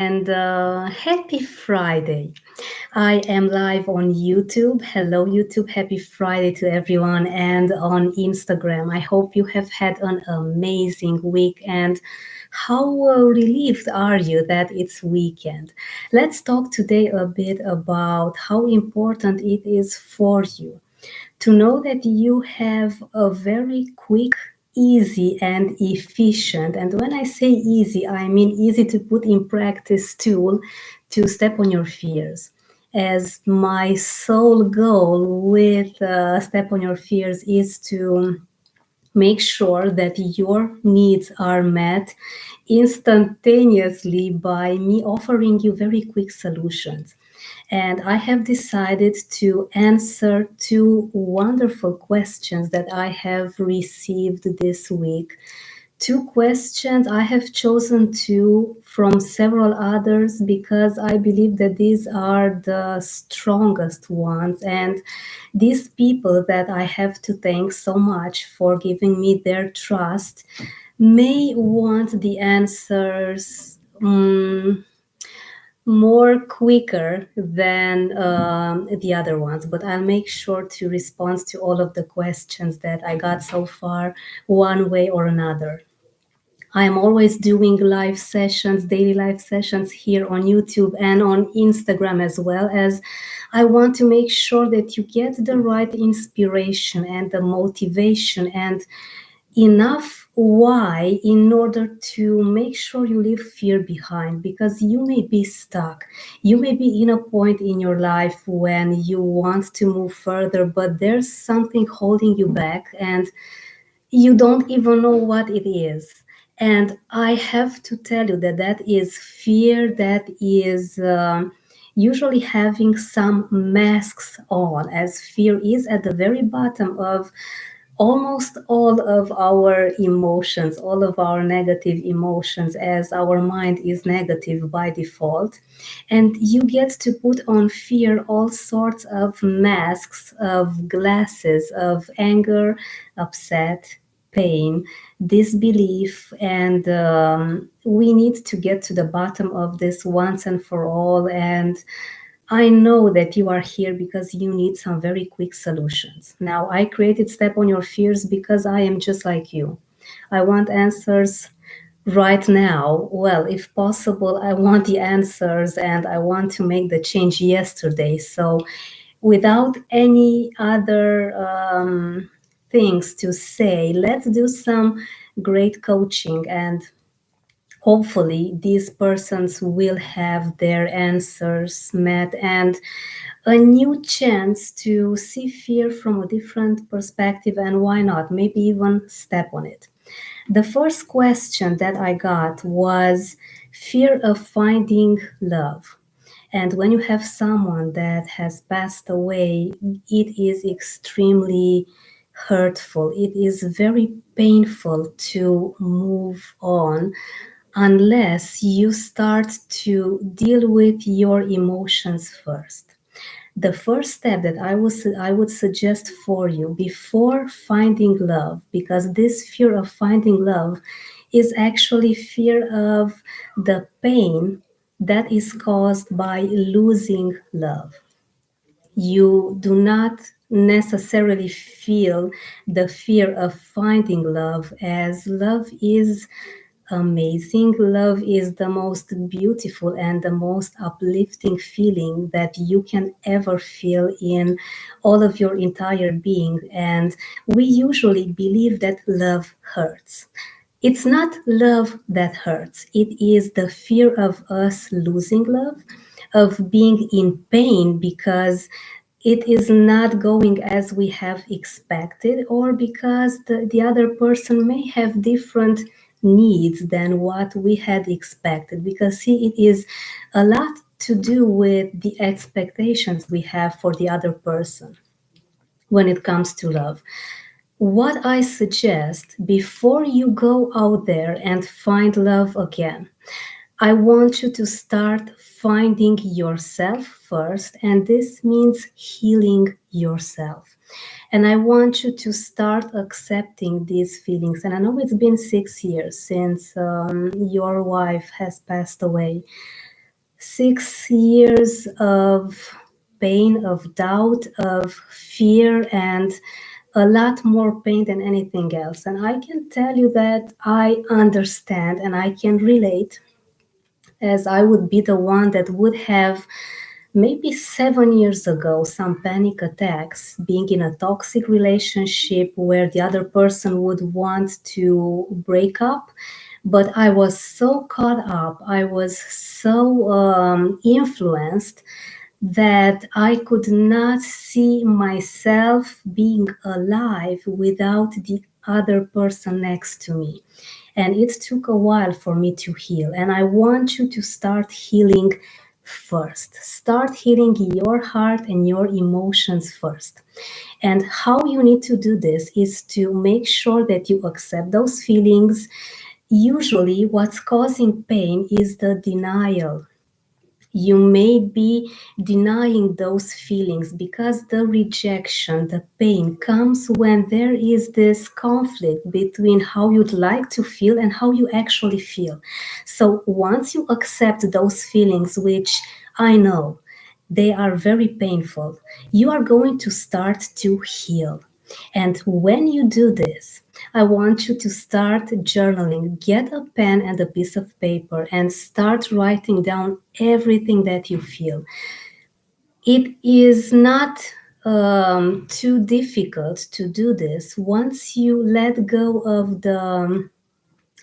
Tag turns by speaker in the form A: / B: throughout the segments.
A: and happy Friday. I am live on YouTube. Hello, YouTube. Happy Friday to everyone, and on Instagram. I hope you have had an amazing week. And how relieved are you that it's weekend? Let's talk today a bit about how important it is for you to know that you have a very quick, easy, and efficient, and when I say easy, I mean easy to put in practice tool to step on your fears. As my sole goal with Step on Your Fears is to make sure that your needs are met instantaneously by me offering you very quick solutions. And I have decided to answer two wonderful questions that I have received this week. Two questions. I have chosen two from several others because I believe that these are the strongest ones. And these people that I have to thank so much for giving me their trust may want the answers. More quicker than the other ones, but I'll make sure to respond to all of the questions that I got so far, one way or another. I am always doing live sessions, daily live sessions here on YouTube and on Instagram, as well as I want to make sure that you get the right inspiration and the motivation and enough why in order to make sure you leave fear behind, because you may be stuck, you may be in a point in your life when you want to move further, but there's something holding you back and you don't even know what it is. And I have to tell you that that is fear, that is usually having some masks on, as fear is at the very bottom of almost all of our emotions, all of our negative emotions, as our mind is negative by default. And you get to put on fear all sorts of masks, of glasses, of anger, upset, pain, disbelief, and we need to get to the bottom of this once and for all. And I know that you are here because you need some very quick solutions. Now, I created Step on Your Fears because I am just like you. I want answers right now. Well, if possible, I want the answers and I want to make the change yesterday. So, without any other things to say, let's do some great coaching, and hopefully these persons will have their answers met and a new chance to see fear from a different perspective, and why not maybe even step on it. The first question that I got was fear of finding love. And when you have someone that has passed away, it is extremely hurtful. It is very painful to move on unless you start to deal with your emotions first. The first step that I would suggest for you before finding love, because this fear of finding love is actually fear of the pain that is caused by losing love. You do not necessarily feel the fear of finding love, as love is amazing. Love is the most beautiful and the most uplifting feeling that you can ever feel in all of your entire being. And we usually believe that love hurts. It's not love that hurts, it is the fear of us losing love, of being in pain because it is not going as we have expected, or because the other person may have different needs than what we had expected. Because, see, it is a lot to do with the expectations we have for the other person when it comes to love. What I suggest before you go out there and find love again, I want you to start finding yourself first, and this means healing yourself. And I want you to start accepting these feelings. And I know it's been 6 years since your wife has passed away. 6 years of pain, of doubt, of fear, and a lot more pain than anything else. And I can tell you that I understand and I can relate, as I would be the one that would have maybe 7 years ago some panic attacks, being in a toxic relationship where the other person would want to break up. But I was so caught up, I was so influenced that I could not see myself being alive without the other person next to me. And it took a while for me to heal. And I want you to start healing first. Start healing your heart and your emotions first. And how you need to do this is to make sure that you accept those feelings. Usually, what's causing pain is the denial. You may be denying those feelings because the rejection, the pain comes when there is this conflict between how you'd like to feel and how you actually feel. So once you accept those feelings, which I know they are very painful, you are going to start to heal. And when you do this, I want you to start journaling. Get a pen and a piece of paper and start writing down everything that you feel. It is not too difficult to do this once you let go of the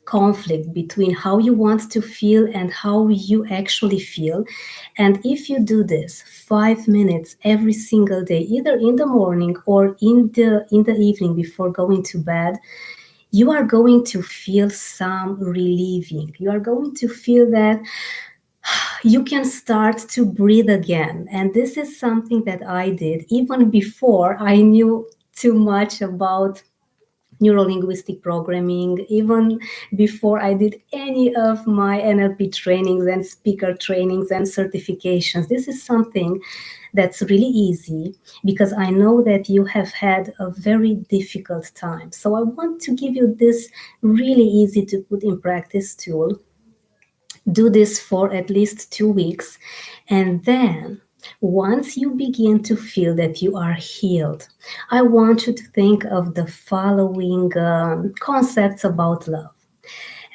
A: conflict between how you want to feel and how you actually feel. And if you do this 5 minutes every single day, either in the morning or in the evening before going to bed, you are going to feel some relieving. You are going to feel that you can start to breathe again. And this is something that I did even before I knew too much about neurolinguistic programming, even before I did any of my NLP trainings and speaker trainings and certifications. This is something that's really easy because I know that you have had a very difficult time. So I want to give you this really easy to put in practice tool. Do this for at least 2 weeks, and then once you begin to feel that you are healed, I want you to think of the following concepts about love.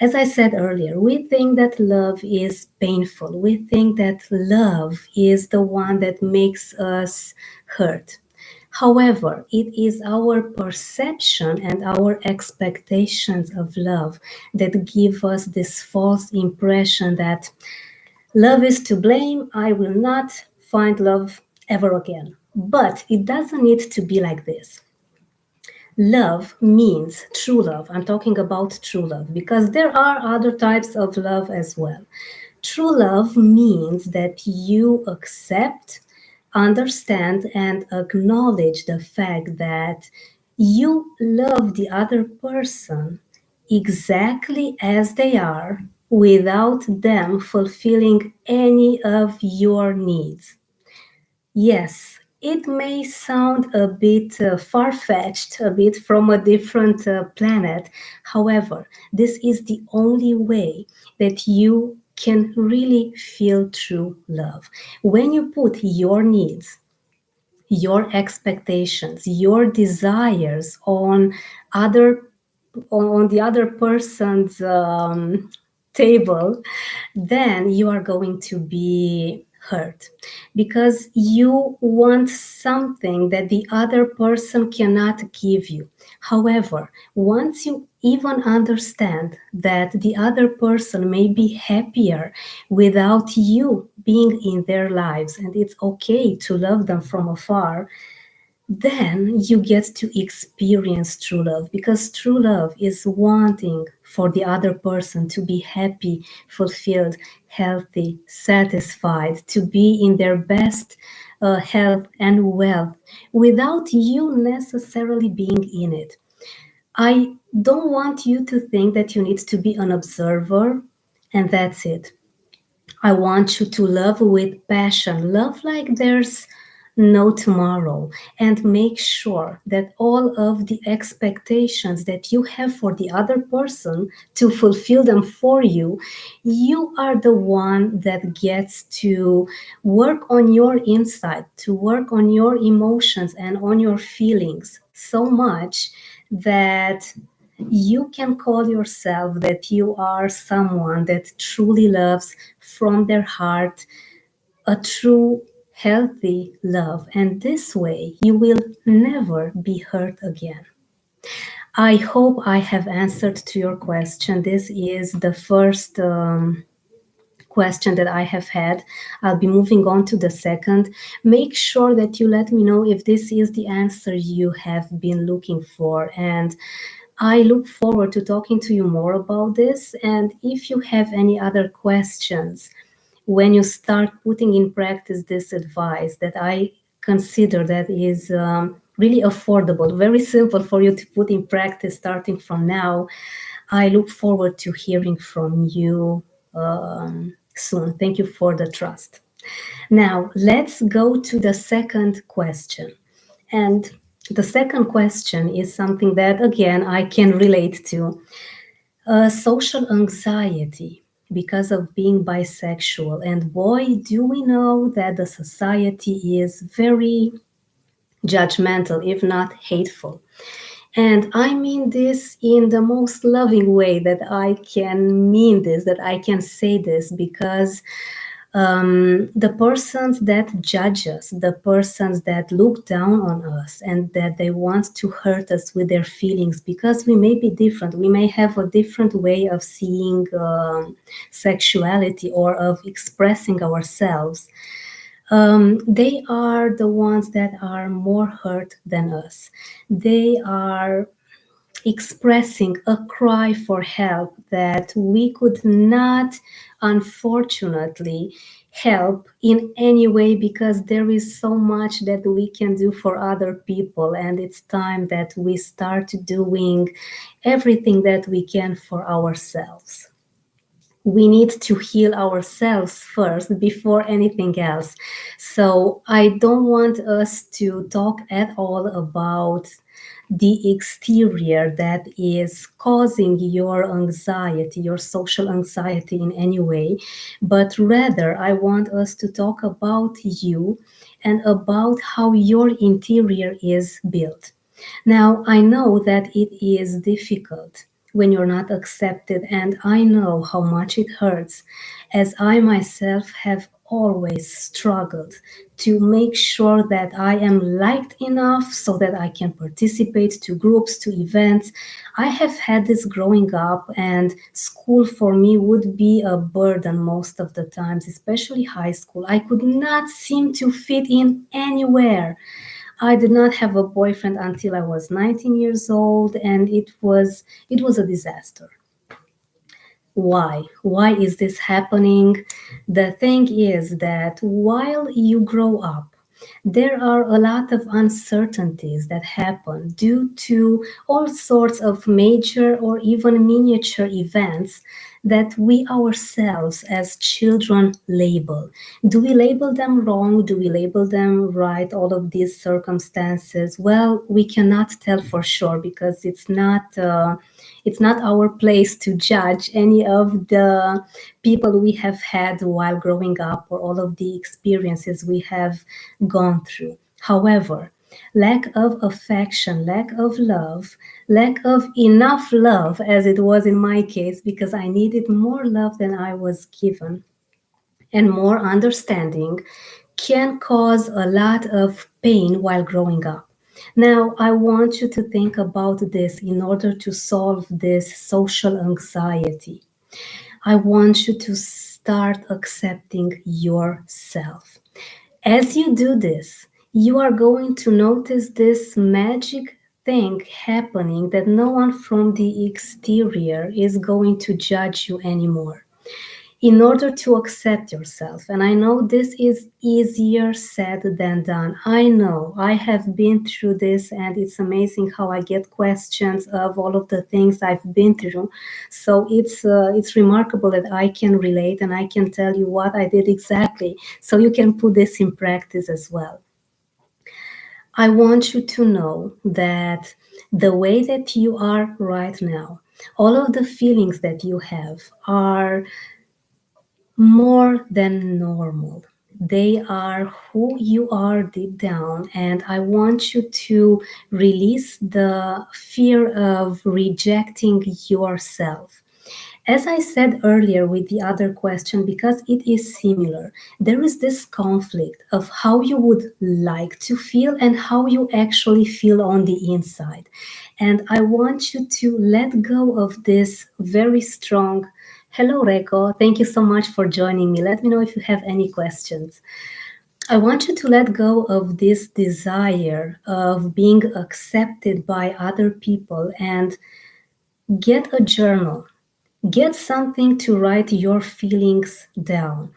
A: As I said earlier, we think that love is painful. We think that love is the one that makes us hurt. However, it is our perception and our expectations of love that give us this false impression that love is to blame. I will not find love ever again. But it doesn't need to be like this. Love means true love. I'm talking about true love because there are other types of love as well. True love means that you accept, understand, and acknowledge the fact that you love the other person exactly as they are without them fulfilling any of your needs. Yes, it may sound a bit far fetched, a bit from a different planet. However, this is the only way that you can really feel true love. When you put your needs, your expectations, your desires other on the other person's table, then you are going to be hurt because you want something that the other person cannot give you. However, once you even understand that the other person may be happier without you being in their lives, and it's okay to love them from afar, then you get to experience true love because true love is wanting for the other person to be happy, fulfilled, healthy, satisfied, to be in their best health and wealth without you necessarily being in it. I don't want you to think that you need to be an observer and that's it. I want you to love with passion. Love like there's no tomorrow, and make sure that all of the expectations that you have for the other person, to fulfill them for you, you are the one that gets to work on your inside, to work on your emotions and on your feelings so much that you can call yourself that you are someone that truly loves from their heart, a true, healthy love. And this way, you will never be hurt again. I hope I have answered to your question. This is the first question that I have had. I'll be moving on to the second. Make sure that you let me know if this is the answer you have been looking for. And I look forward to talking to you more about this. And if you have any other questions, when you start putting in practice this advice that I consider that is really affordable, very simple for you to put in practice starting from now, I look forward to hearing from you soon. Thank you for the trust. Now, let's go to the second question. And the second question is something that, again, I can relate to, social anxiety because of being bisexual. And boy, do we know that the society is very judgmental, if not hateful. And I mean this in the most loving way that I can mean this, that I can say this, because the persons that judge us, the persons that look down on us, and that they want to hurt us with their feelings because we may be different, we may have a different way of seeing sexuality or of expressing ourselves. They are the ones that are more hurt than us. They are expressing a cry for help that we could not, unfortunately, help in any way, because there is so much that we can do for other people, and it's time that we start doing everything that we can for ourselves. We need to heal ourselves first before anything else. So I don't want us to talk at all about the exterior that is causing your anxiety, your social anxiety in any way, but rather I want us to talk about you and about how your interior is built. Now, I know that it is difficult when you're not accepted, and I know how much it hurts, as I myself have always struggled to make sure that I am liked enough so that I can participate to groups, to events. I have had this growing up, and school for me would be a burden most of the times, especially high school. I could not seem to fit in anywhere. I did not have a boyfriend until I was 19 years old, and it was a disaster. Why? Why is this happening? The thing is that while you grow up, there are a lot of uncertainties that happen due to all sorts of major or even miniature events that we ourselves as children label. Do we label them wrong? Do we label them right? All of these circumstances. Well, we cannot tell for sure because it's not our place to judge any of the people we have had while growing up or all of the experiences we have gone through. However, lack of affection, lack of love, lack of enough love, as it was in my case, because I needed more love than I was given, and more understanding, can cause a lot of pain while growing up. Now, I want you to think about this in order to solve this social anxiety. I want you to start accepting yourself. As you do this, you are going to notice this magic thing happening, that no one from the exterior is going to judge you anymore in order to accept yourself. And I know this is easier said than done. I know I have been through this, and it's amazing how I get questions of all of the things I've been through. So it's remarkable that I can relate and I can tell you what I did exactly, so you can put this in practice as well. I want you to know that the way that you are right now, all of the feelings that you have are more than normal. They are who you are deep down, and I want you to release the fear of rejecting yourself. As I said earlier with the other question, because it is similar, there is this conflict of how you would like to feel and how you actually feel on the inside. And I want you to let go of this very strong. Hello, Reko. Thank you so much for joining me. Let me know if you have any questions. I want you to let go of this desire of being accepted by other people and get a journal. Get something to write your feelings down.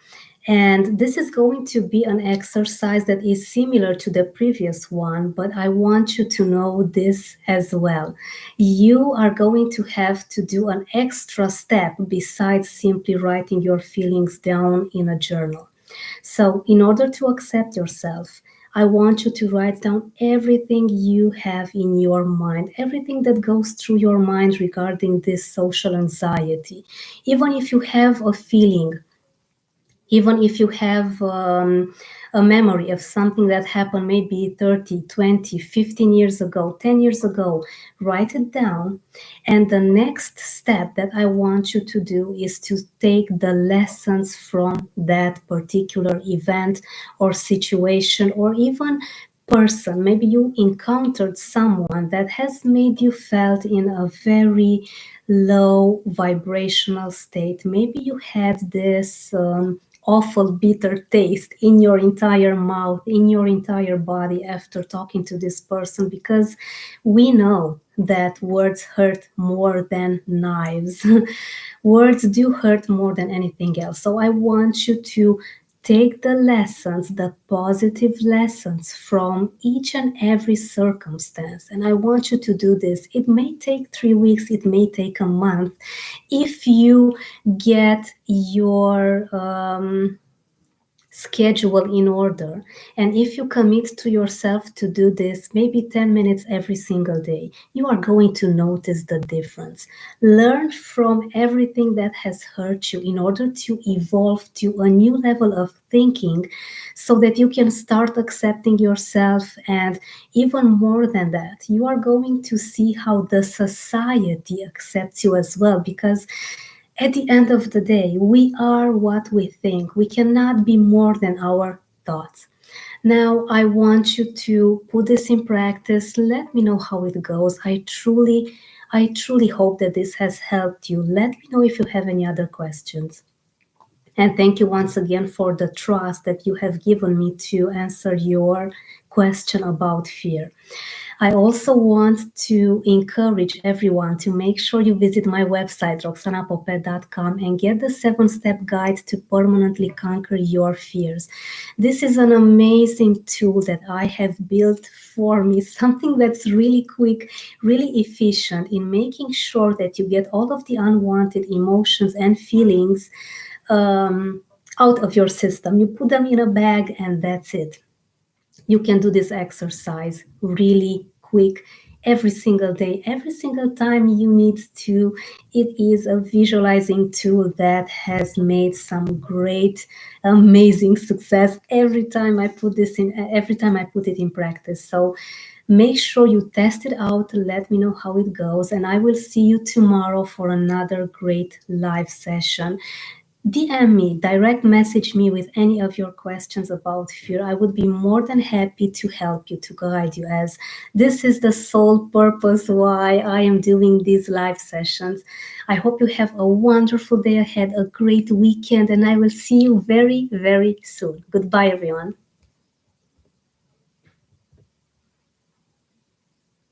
A: And this is going to be an exercise that is similar to the previous one, but I want you to know this as well. You are going to have to do an extra step besides simply writing your feelings down in a journal. So, in order to accept yourself, I want you to write down everything you have in your mind, everything that goes through your mind regarding this social anxiety. Even if you have a feeling, even if you have a memory of something that happened maybe 30, 20, 15 years ago, 10 years ago, write it down. And the next step that I want you to do is to take the lessons from that particular event or situation or even person. Maybe you encountered someone that has made you felt in a very low vibrational state. Maybe you had this awful bitter taste in your entire mouth, in your entire body after talking to this person, because we know that words hurt more than knives. Words do hurt more than anything else. So I want you to take the lessons, the positive lessons from each and every circumstance. And I want you to do this. It may take 3 weeks, it may take a month. If you get your schedule in order. And if you commit to yourself to do this, maybe 10 minutes every single day, you are going to notice the difference. Learn from everything that has hurt you in order to evolve to a new level of thinking so that you can start accepting yourself. And even more than that, you are going to see how the society accepts you as well, because at the end of the day, we are what we think. We cannot be more than our thoughts. Now, I want you to put this in practice. Let me know how it goes. I truly hope that this has helped you. Let me know if you have any other questions. And thank you once again for the trust that you have given me to answer your question about fear. I also want to encourage everyone to make sure you visit my website, roxanapopet.com, and get the 7-step guide to permanently conquer your fears. This is an amazing tool that I have built for me, something that's really quick, really efficient in making sure that you get all of the unwanted emotions and feelings out of your system. You put them in a bag, and that's it. You can do this exercise really quick every single day, every single time you need to. It is a visualizing tool that has made some great, amazing success every time I put it in practice. So make sure you test it out. Let me know how it goes, and I will see you tomorrow for another great live session. DM me, direct message me with any of your questions about fear. I would be more than happy to help you, to guide you, as this is the sole purpose why I am doing these live sessions. I hope you have a wonderful day ahead, a great weekend, and I will see you very, very soon. Goodbye, everyone.